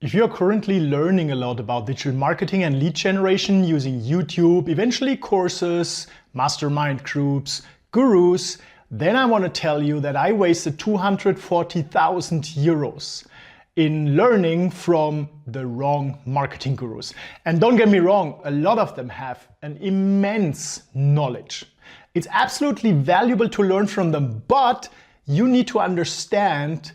If you're currently learning a lot about digital marketing and lead generation using YouTube, eventually courses, mastermind groups, gurus, then I want to tell you that I wasted 240,000 euros in learning from the wrong marketing gurus. And don't get me wrong, a lot of them have an immense knowledge. It's absolutely valuable to learn from them, but you need to understand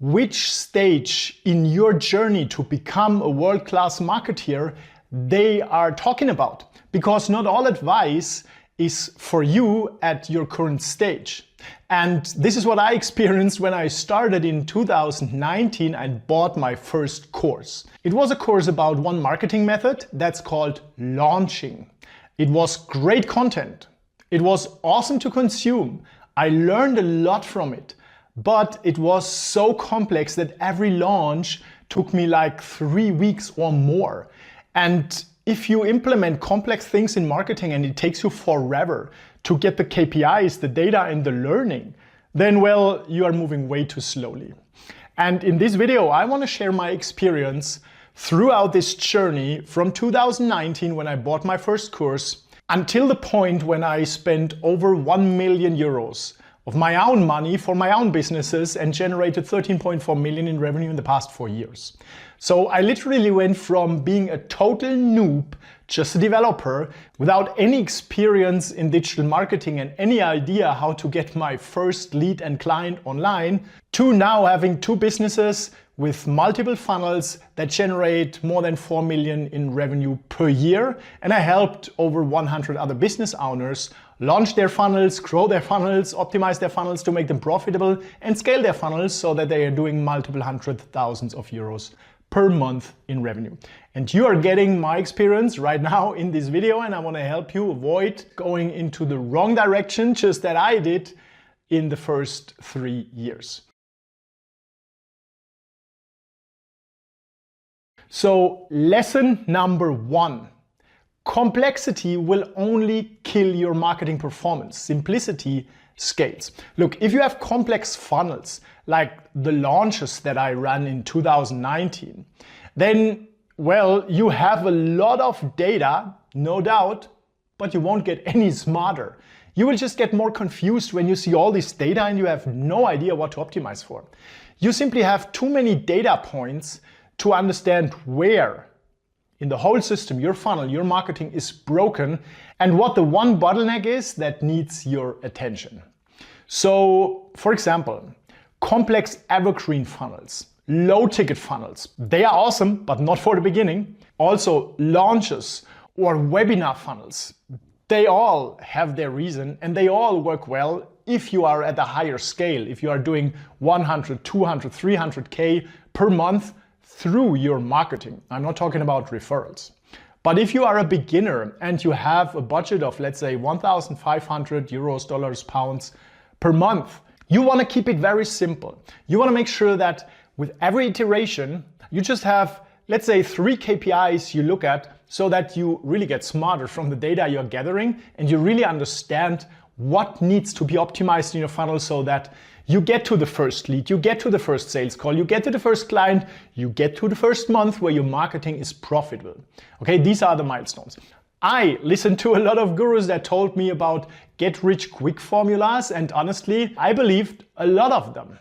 which stage in your journey to become a world-class marketeer they are talking about. Because not all advice is for you at your current stage. And this is what I experienced when I started in 2019 and bought my first course. It was a course about one marketing method that's called launching. It was great content. It was awesome to consume. I learned a lot from it. But it was so complex that every launch took me like 3 weeks or more. And if you implement complex things in marketing and it takes you forever to get the KPIs, the data and the learning, then well, you are moving way too slowly. And in this video, I want to share my experience throughout this journey from 2019 when I bought my first course until the point when I spent over 1 million euros of my own money for my own businesses and generated 13.4 million in revenue in the past 4 years. So I literally went from being a total noob, just a developer, without any experience in digital marketing and any idea how to get my first lead and client online, to now having 2 businesses with multiple funnels that generate more than 4 million in revenue per year. And I helped over 100 other business owners launch their funnels, grow their funnels, optimize their funnels to make them profitable, and scale their funnels so that they are doing multiple hundred thousands of euros per month in revenue. And you are getting my experience right now in this video, and I want to help you avoid going into the wrong direction, just that I did in the first 3 years. So lesson number 1. Complexity will only kill your marketing performance. Simplicity scales. Look, if you have complex funnels like the launches that I ran in 2019, then, well, you have a lot of data, no doubt, but you won't get any smarter. You will just get more confused when you see all this data and you have no idea what to optimize for. You simply have too many data points to understand where in the whole system, your funnel, your marketing is broken, and what the one bottleneck is that needs your attention. So, for example, complex evergreen funnels, low ticket funnels, they are awesome, but not for the beginning. Also, launches or webinar funnels, they all have their reason and they all work well if you are at a higher scale, if you are doing 100, 200, 300K per month through your marketing. I'm not talking about referrals. But if you are a beginner and you have a budget of, let's say, 1,500 euros, dollars, pounds per month, you want to keep it very simple. You want to make sure that with every iteration, you just have, let's say, 3 KPIs you look at so that you really get smarter from the data you're gathering and you really understand what needs to be optimized in your funnel so that you get to the first lead, you get to the first sales call, you get to the first client, you get to the first month where your marketing is profitable. Okay, these are the milestones. I listened to a lot of gurus that told me about get rich quick formulas, and honestly, I believed a lot of them.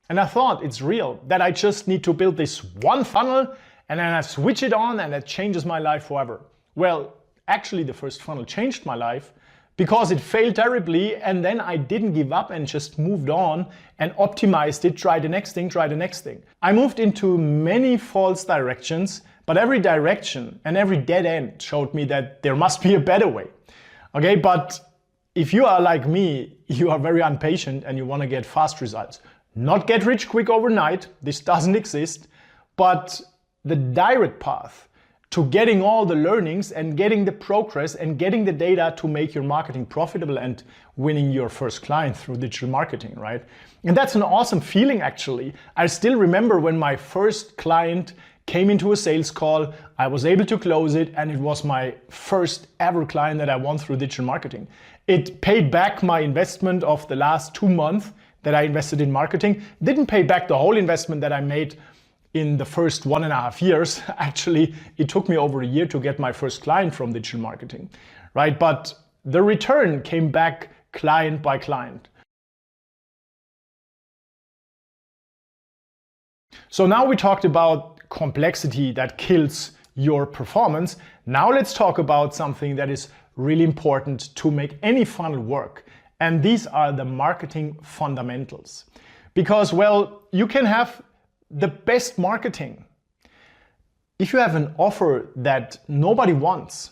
And I thought it's real, that I just need to build this one funnel and then I switch it on and it changes my life forever. Well, actually the first funnel changed my life, because it failed terribly, and then I didn't give up and just moved on and optimized it, try the next thing, try the next thing. I moved into many false directions, but every direction and every dead end showed me that there must be a better way. Okay, but if you are like me, you are very impatient and you want to get fast results. Not get rich quick overnight, this doesn't exist, but the direct path to getting all the learnings and getting the progress and getting the data to make your marketing profitable and winning your first client through digital marketing, right? And that's an awesome feeling, actually. I still remember when my first client came into a sales call, I was able to close it, and it was my first ever client that I won through digital marketing. It paid back my investment of the last 2 months that I invested in marketing. Didn't pay back the whole investment that I made in the first 1.5 years. Actually, it took me over a year to get my first client from digital marketing, right? But the return came back client by client. So now we talked about complexity that kills your performance. Now let's talk about something that is really important to make any funnel work. And these are the marketing fundamentals. Because, well, you can have the best marketing. If you have an offer that nobody wants,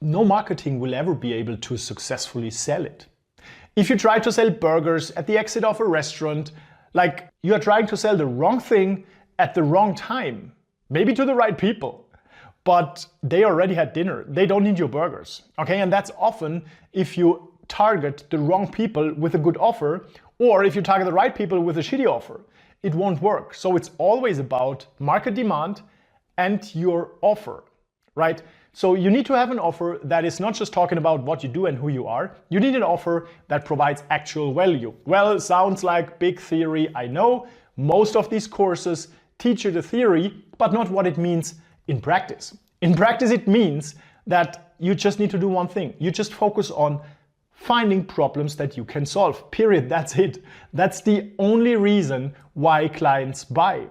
no marketing will ever be able to successfully sell it. If you try to sell burgers at the exit of a restaurant, like you are trying to sell the wrong thing at the wrong time, maybe to the right people, but they already had dinner. They don't need your burgers, okay? And that's often if you target the wrong people with a good offer, or if you target the right people with a shitty offer, it won't work. So it's always about market demand and your offer, right? So you need to have an offer that is not just talking about what you do and who you are. You need an offer that provides actual value. Well, sounds like big theory, I know. Most of these courses teach you the theory, but not what it means in practice. In practice, it means that you just need to do one thing. You just focus on finding problems that you can solve, period. That's it. That's the only reason why clients buy.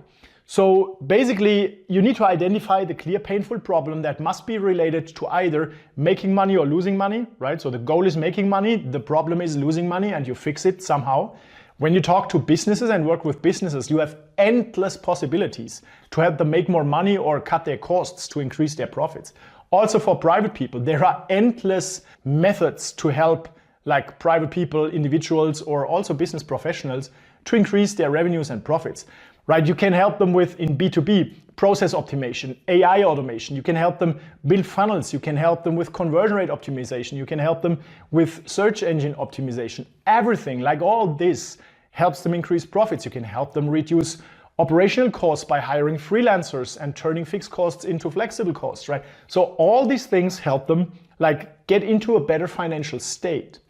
So basically, you need to identify the clear, painful problem that must be related to either making money or losing money, right? So the goal is making money, the problem is losing money, and you fix it somehow. When you talk to businesses and work with businesses, you have endless possibilities to help them make more money or cut their costs to increase their profits. Also for private people, there are endless methods to help like private people, individuals, or also business professionals to increase their revenues and profits, right? You can help them with, in B2B, process optimization, AI automation. You can help them build funnels. You can help them with conversion rate optimization. You can help them with search engine optimization. Everything like all this helps them increase profits. You can help them reduce operational costs by hiring freelancers and turning fixed costs into flexible costs, right? So all these things help them like get into a better financial state.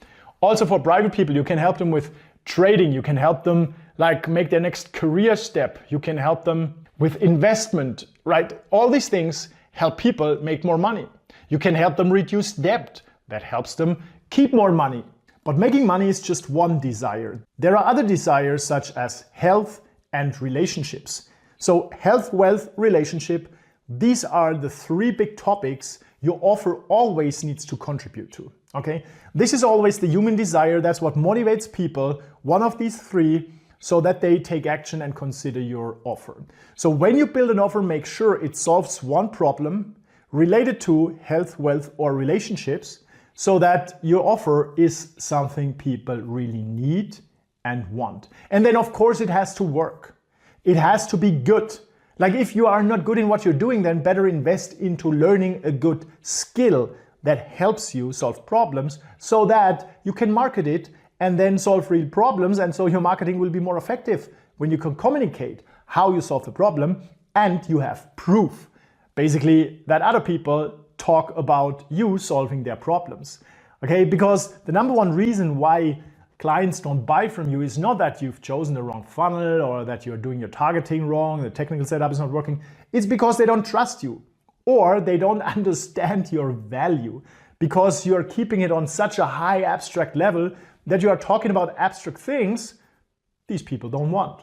Also for private people, you can help them with trading. You can help them like make their next career step. You can help them with investment, right? All these things help people make more money. You can help them reduce debt. That helps them keep more money. But making money is just one desire. There are other desires such as health and relationships. So health, wealth, relationship, these are the three big topics your offer always needs to contribute to, okay? This is always the human desire. That's what motivates people, one of these three, so that they take action and consider your offer. So when you build an offer, make sure it solves one problem related to health, wealth, or relationships, so that your offer is something people really need and want. And then of course it has to work. It has to be good. Like if you are not good in what you're doing, then better invest into learning a good skill that helps you solve problems so that you can market it and then solve real problems. And so your marketing will be more effective when you can communicate how you solve the problem and you have proof, basically, that other people talk about you solving their problems. Okay, because the number one reason why clients don't buy from you is not that you've chosen the wrong funnel or that you're doing your targeting wrong, the technical setup is not working. It's because they don't trust you or they don't understand your value because you're keeping it on such a high abstract level that you are talking about abstract things these people don't want.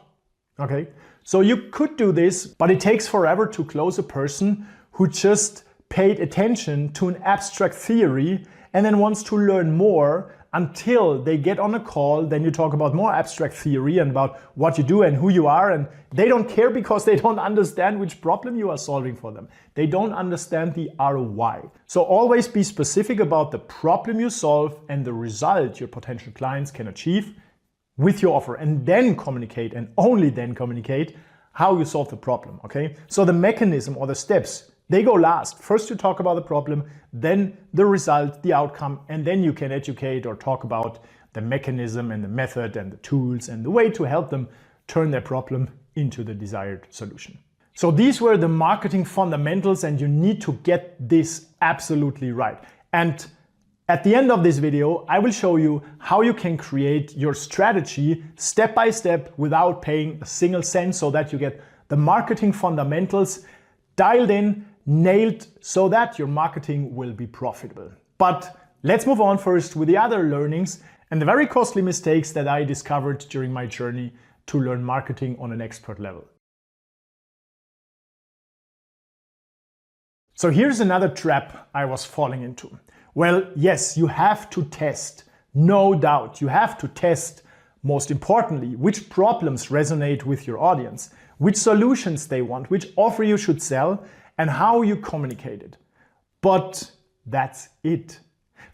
Okay, so you could do this, but it takes forever to close a person who just paid attention to an abstract theory and then wants to learn more until they get on a call. Then you talk about more abstract theory and about what you do and who you are, and they don't care because they don't understand which problem you are solving for them. They don't understand the ROI. So always be specific about the problem you solve and the result your potential clients can achieve with your offer, and then communicate, and only then communicate, how you solve the problem, okay? So the mechanism or the steps, they go last. First you talk about the problem, then the result, the outcome, and then you can educate or talk about the mechanism and the method and the tools and the way to help them turn their problem into the desired solution. So these were the marketing fundamentals, and you need to get this absolutely right. And at the end of this video, I will show you how you can create your strategy step by step without paying a single cent, so that you get The marketing fundamentals dialed in, nailed, so that your marketing will be profitable. But let's move on first with the other learnings and the very costly mistakes that I discovered during my journey to learn marketing on an expert level. So here's another trap I was falling into. Well, yes, you have to test, no doubt. You have to test, most importantly, which problems resonate with your audience, which solutions they want, which offer you should sell, and how you communicate it. But that's it,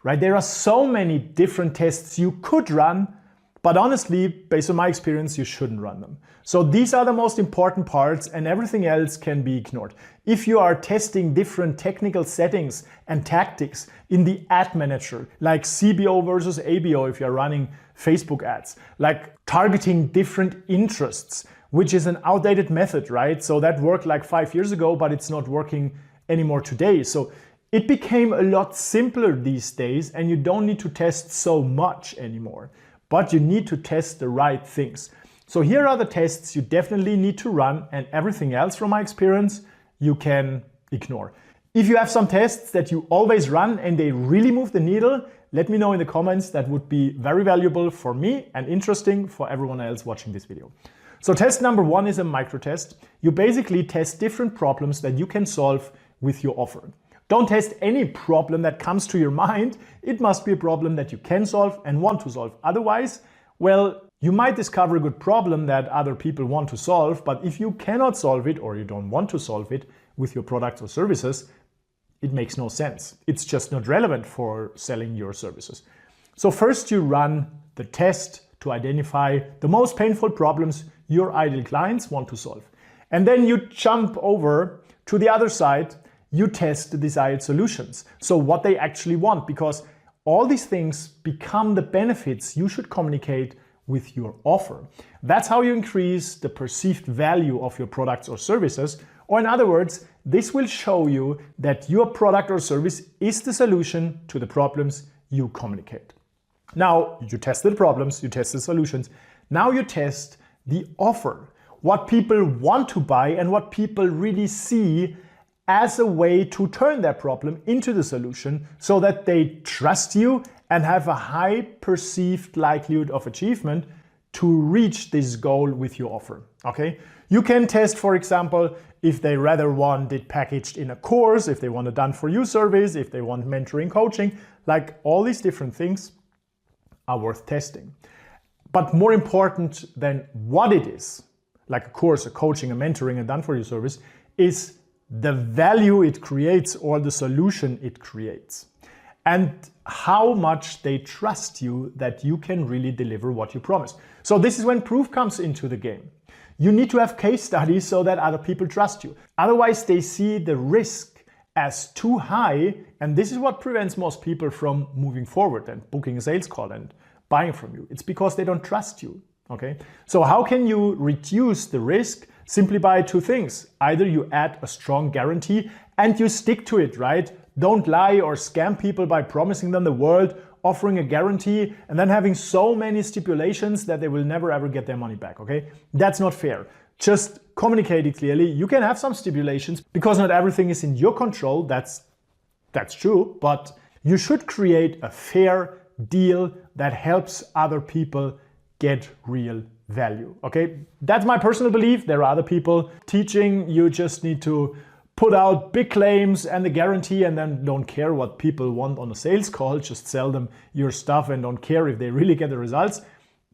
right? There are so many different tests you could run, but honestly, based on my experience, you shouldn't run them. So these are the most important parts and everything else can be ignored. If you are testing different technical settings and tactics in the ad manager, like CBO versus ABO if you're running Facebook ads, like targeting different interests, which is an outdated method, right? So that worked like 5 years ago, but it's not working anymore today. So it became a lot simpler these days and you don't need to test so much anymore, but you need to test the right things. So here are the tests you definitely need to run, and everything else from my experience you can ignore. If you have some tests that you always run and they really move the needle, let me know in the comments. That would be very valuable for me and interesting for everyone else watching this video. So test number 1 is a micro test. You basically test different problems that you can solve with your offer. Don't test any problem that comes to your mind. It must be a problem that you can solve and want to solve. Otherwise, well, you might discover a good problem that other people want to solve, but if you cannot solve it or you don't want to solve it with your products or services, it makes no sense. It's just not relevant for selling your services. So first you run the test to identify the most painful problems your ideal clients want to solve. And then you jump over to the other side, you test the desired solutions. So what they actually want, because all these things become the benefits you should communicate with your offer. That's how you increase the perceived value of your products or services. Or in other words, this will show you that your product or service is the solution to the problems you communicate. Now, you tested the problems, you test the solutions. Now you test the offer, what people want to buy and what people really see as a way to turn their problem into the solution so that they trust you and have a high perceived likelihood of achievement to reach this goal with your offer, okay? You can test, for example, if they rather want it packaged in a course, if they want a done-for-you service, if they want mentoring, coaching, like all these different things are worth testing. But more important than what it is, like a course, a coaching, a mentoring, a done-for-you service, is the value it creates or the solution it creates. And how much they trust you that you can really deliver what you promised. So this is when proof comes into the game. You need to have case studies so that other people trust you. Otherwise, they see the risk as too high, and this is what prevents most people from moving forward and booking a sales call and buying from you. It's because they don't trust you, okay? So how can you reduce the risk? Simply by 2 things. Either you add a strong guarantee and you stick to it, right? Don't lie or scam people by promising them the world, offering a guarantee, and then having so many stipulations that they will never ever get their money back, okay? That's not fair. Just communicate it clearly. You can have some stipulations because not everything is in your control. That's true, but you should create a fair deal that helps other people get real value, okay? That's my personal belief. There are other people teaching you just need to put out big claims and the guarantee and then don't care what people want on a sales call, just sell them your stuff and don't care if they really get the results.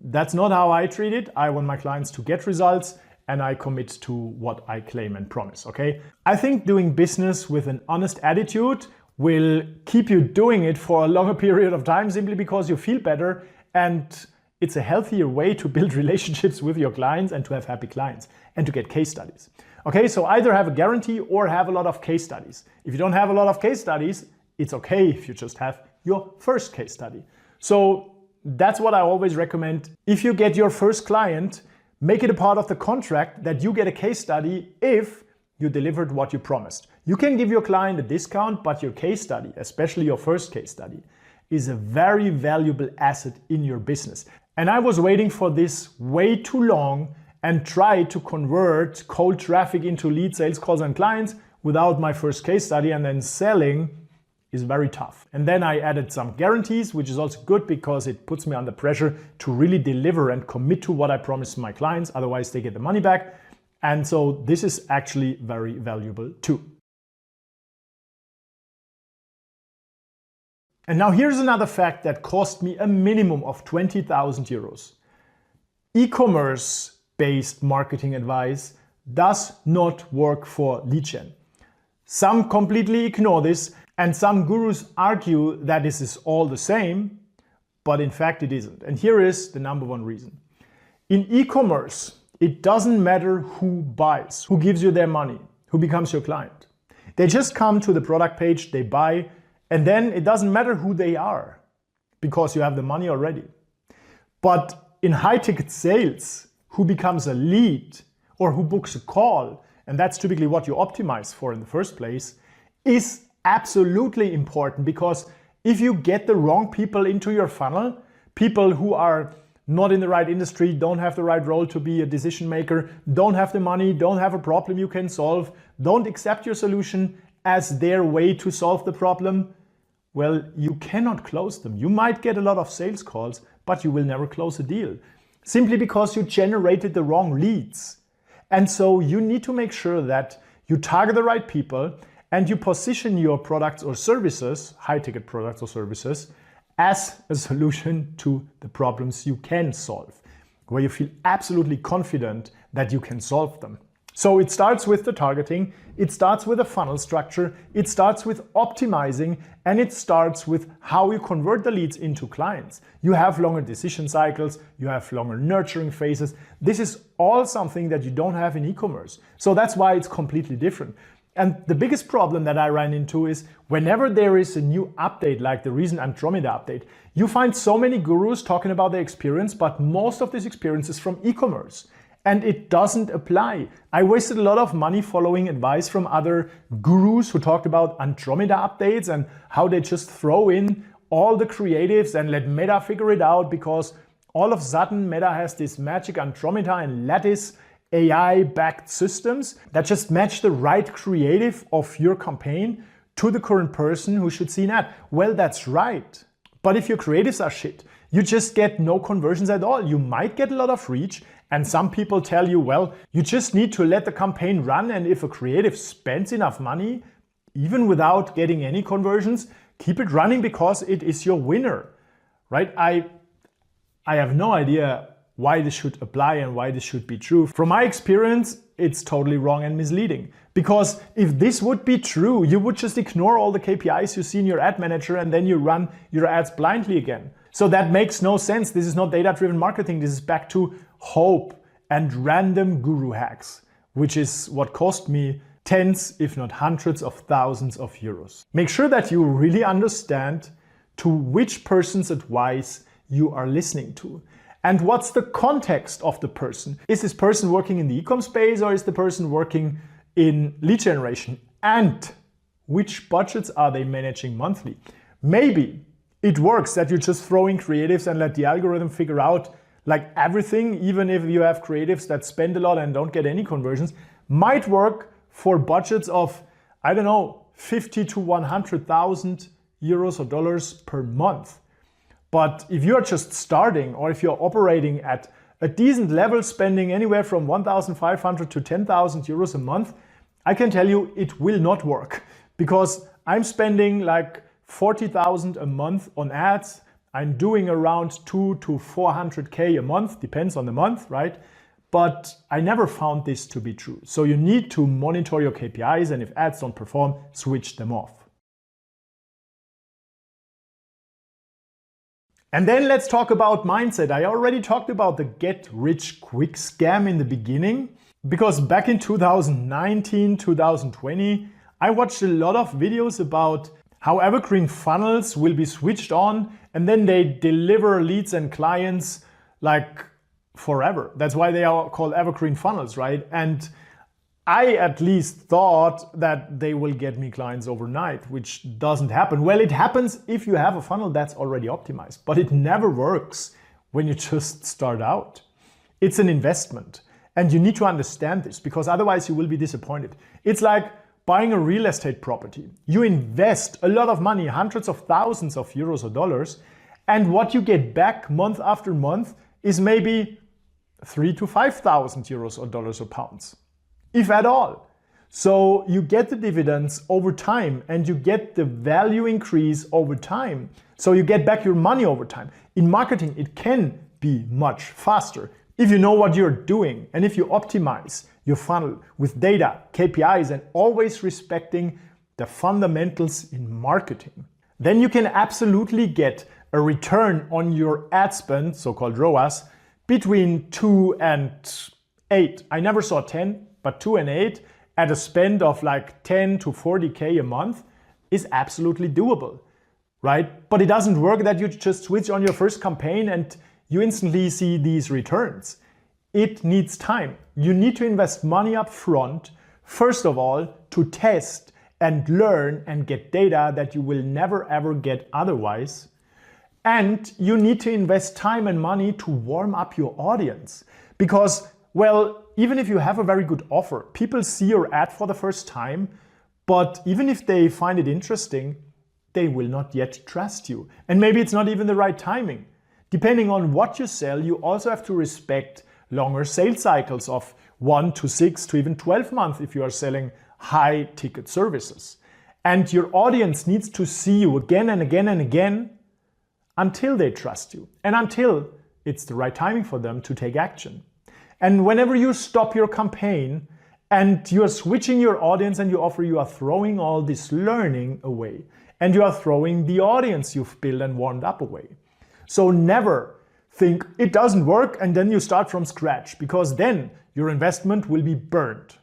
That's not how I treat it. I want my clients to get results and I commit to what I claim and promise, okay? I think doing business with an honest attitude will keep you doing it for a longer period of time simply because you feel better, and it's a healthier way to build relationships with your clients and to have happy clients and to get case studies. Okay, so either have a guarantee or have a lot of case studies. If you don't have a lot of case studies, it's okay if you just have your first case study. So that's what I always recommend. If you get your first client, make it a part of the contract that you get a case study if you delivered what you promised. You can give your client a discount, but your case study, especially your first case study, is a very valuable asset in your business. And I was waiting for this way too long, and try to convert cold traffic into lead, sales calls, and clients without my first case study and then selling is very tough. And then I added some guarantees, which is also good because it puts me under pressure to really deliver and commit to what I promised my clients. Otherwise, they get the money back. And so this is actually very valuable too. And now here's another fact that cost me a minimum of 20,000 euros. E-commerce-based marketing advice does not work for lead gen. Some completely ignore this, and some gurus argue that this is all the same, but in fact it isn't. And here is the number one reason. In e-commerce, it doesn't matter who buys, who gives you their money, who becomes your client. They just come to the product page, they buy, and then it doesn't matter who they are because you have the money already. But in high-ticket sales, who becomes a lead or who books a call, and that's typically what you optimize for in the first place, is absolutely important, because if you get the wrong people into your funnel, people who are not in the right industry, don't have the right role to be a decision maker, don't have the money, don't have a problem you can solve, don't accept your solution as their way to solve the problem, well, you cannot close them. You might get a lot of sales calls, but you will never close a deal, simply because you generated the wrong leads. And so you need to make sure that you target the right people and you position your products or services, high-ticket products or services, as a solution to the problems you can solve, where you feel absolutely confident that you can solve them. So it starts with the targeting, it starts with a funnel structure, it starts with optimizing, and it starts with how you convert the leads into clients. You have longer decision cycles, you have longer nurturing phases. This is all something that you don't have in e-commerce. So that's why it's completely different. And the biggest problem that I ran into is whenever there is a new update, like the recent Andromeda update, you find so many gurus talking about their experience, but most of this experience is from e-commerce. And it doesn't apply. I wasted a lot of money following advice from other gurus who talked about Andromeda updates and how they just throw in all the creatives and let Meta figure it out, because all of a sudden Meta has this magic Andromeda and Lattice AI-backed systems that just match the right creative of your campaign to the current person who should see an ad. Well, that's right. But if your creatives are shit, you just get no conversions at all. You might get a lot of reach, and some people tell you, well, you just need to let the campaign run, and if a creative spends enough money, even without getting any conversions, keep it running because it is your winner, right? I have no idea why this should apply and why this should be true. From my experience, it's totally wrong and misleading. Because if this would be true, you would just ignore all the KPIs you see in your ad manager and then you run your ads blindly again. So that makes no sense. This is not data-driven marketing. This is back to hope and random guru hacks, which is what cost me tens, if not hundreds of thousands of euros. Make sure that you really understand to which person's advice you are listening to. And what's the context of the person? Is this person working in the e-com space, or is the person working in lead generation? And which budgets are they managing monthly? Maybe it works that you just throw in creatives and let the algorithm figure out like everything, even if you have creatives that spend a lot and don't get any conversions, might work for budgets of, I don't know, 50 to 100,000 euros or dollars per month. But if you're just starting, or if you're operating at a decent level, spending anywhere from 1,500 to 10,000 euros a month, I can tell you it will not work, because I'm spending like 40,000 a month on ads. I'm doing around 200 to 400K a month, depends on the month, right? But I never found this to be true. So you need to monitor your KPIs, and if ads don't perform, switch them off. And then let's talk about mindset. I already talked about the get-rich-quick scam in the beginning, because back in 2019, 2020, I watched a lot of videos about how evergreen funnels will be switched on and then they deliver leads and clients like forever. That's why they are called evergreen funnels, right? And I at least thought that they will get me clients overnight, which doesn't happen. Well, it happens if you have a funnel that's already optimized, but it never works when you just start out. It's an investment. And you need to understand this because otherwise you will be disappointed. It's like buying a real estate property. You invest a lot of money, hundreds of thousands of euros or dollars, and what you get back month after month is maybe 3,000 to 5,000 euros or dollars or pounds, if at all. So you get the dividends over time and you get the value increase over time. So you get back your money over time. In marketing, it can be much faster if you know what you're doing and if you optimize your funnel with data, KPIs, and always respecting the fundamentals in marketing. Then you can absolutely get a return on your ad spend, so-called ROAS, between 2 and 8. I never saw 10, but 2 and 8 at a spend of like 10 to 40K a month is absolutely doable, right? But it doesn't work that you just switch on your first campaign and you instantly see these returns. It needs time. You need to invest money up front, first of all, to test and learn and get data that you will never ever get otherwise. And you need to invest time and money to warm up your audience. Because, well, even if you have a very good offer, people see your ad for the first time, but even if they find it interesting, they will not yet trust you. And maybe it's not even the right timing. Depending on what you sell, you also have to respect longer sales cycles of 1 to 6 to even 12 months if you are selling high ticket services. And your audience needs to see you again and again and again until they trust you and until it's the right timing for them to take action. And whenever you stop your campaign and you are switching your audience and your offer, you are throwing all this learning away and you are throwing the audience you've built and warmed up away. So never think it doesn't work and then you start from scratch, because then your investment will be burned.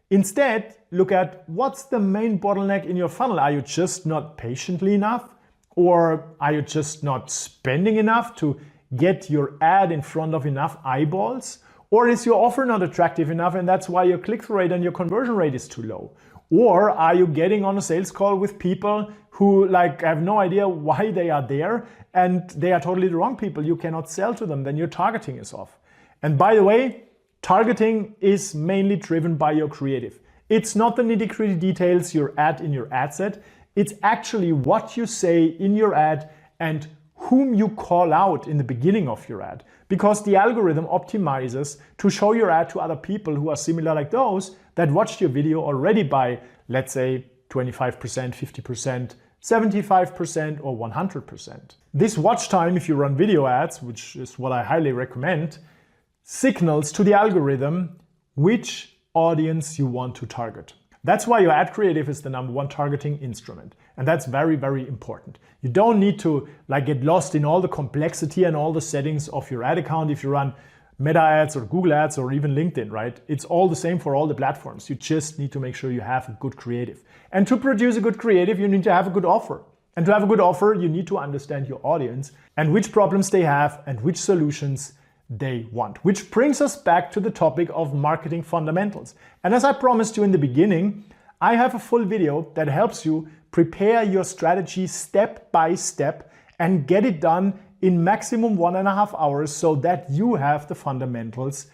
Instead, look at what's the main bottleneck in your funnel. Are you just not patiently enough? Or are you just not spending enough to get your ad in front of enough eyeballs? Or is your offer not attractive enough and that's why your click-through rate and your conversion rate is too low? Or are you getting on a sales call with people who have no idea why they are there and they are totally the wrong people? You cannot sell to them, then your targeting is off. And by the way, targeting is mainly driven by your creative. It's not the nitty-gritty details you add in your ad set. It's actually what you say in your ad and whom you call out in the beginning of your ad. Because the algorithm optimizes to show your ad to other people who are similar like those that watched your video already by, let's say, 25%, 50%, 75% or 100%. This watch time, if you run video ads, which is what I highly recommend, signals to the algorithm which audience you want to target. That's why your ad creative is the #1 targeting instrument. And that's very, very important. You don't need to get lost in all the complexity and all the settings of your ad account if you run Meta ads or Google ads or even LinkedIn, right? It's all the same for all the platforms. You just need to make sure you have a good creative. And to produce a good creative, you need to have a good offer. And to have a good offer, you need to understand your audience and which problems they have and which solutions they want. Which brings us back to the topic of marketing fundamentals. And as I promised you in the beginning, I have a full video that helps you prepare your strategy step by step and get it done in maximum 1.5 hours so that you have the fundamentals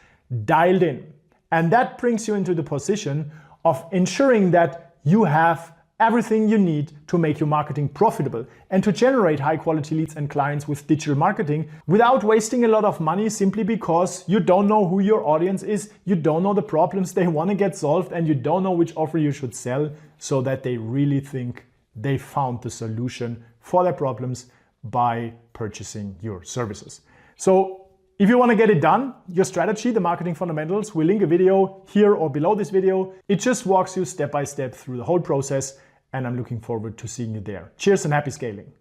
dialed in. And that brings you into the position of ensuring that you have everything you need to make your marketing profitable and to generate high quality leads and clients with digital marketing without wasting a lot of money simply because you don't know who your audience is, you don't know the problems they want to get solved, and you don't know which offer you should sell so that they really think they found the solution for their problems by purchasing your services. So if you want to get it done, your strategy, the marketing fundamentals, we'll link a video here or below this video. It just walks you step by step through the whole process, and I'm looking forward to seeing you there. Cheers and happy scaling.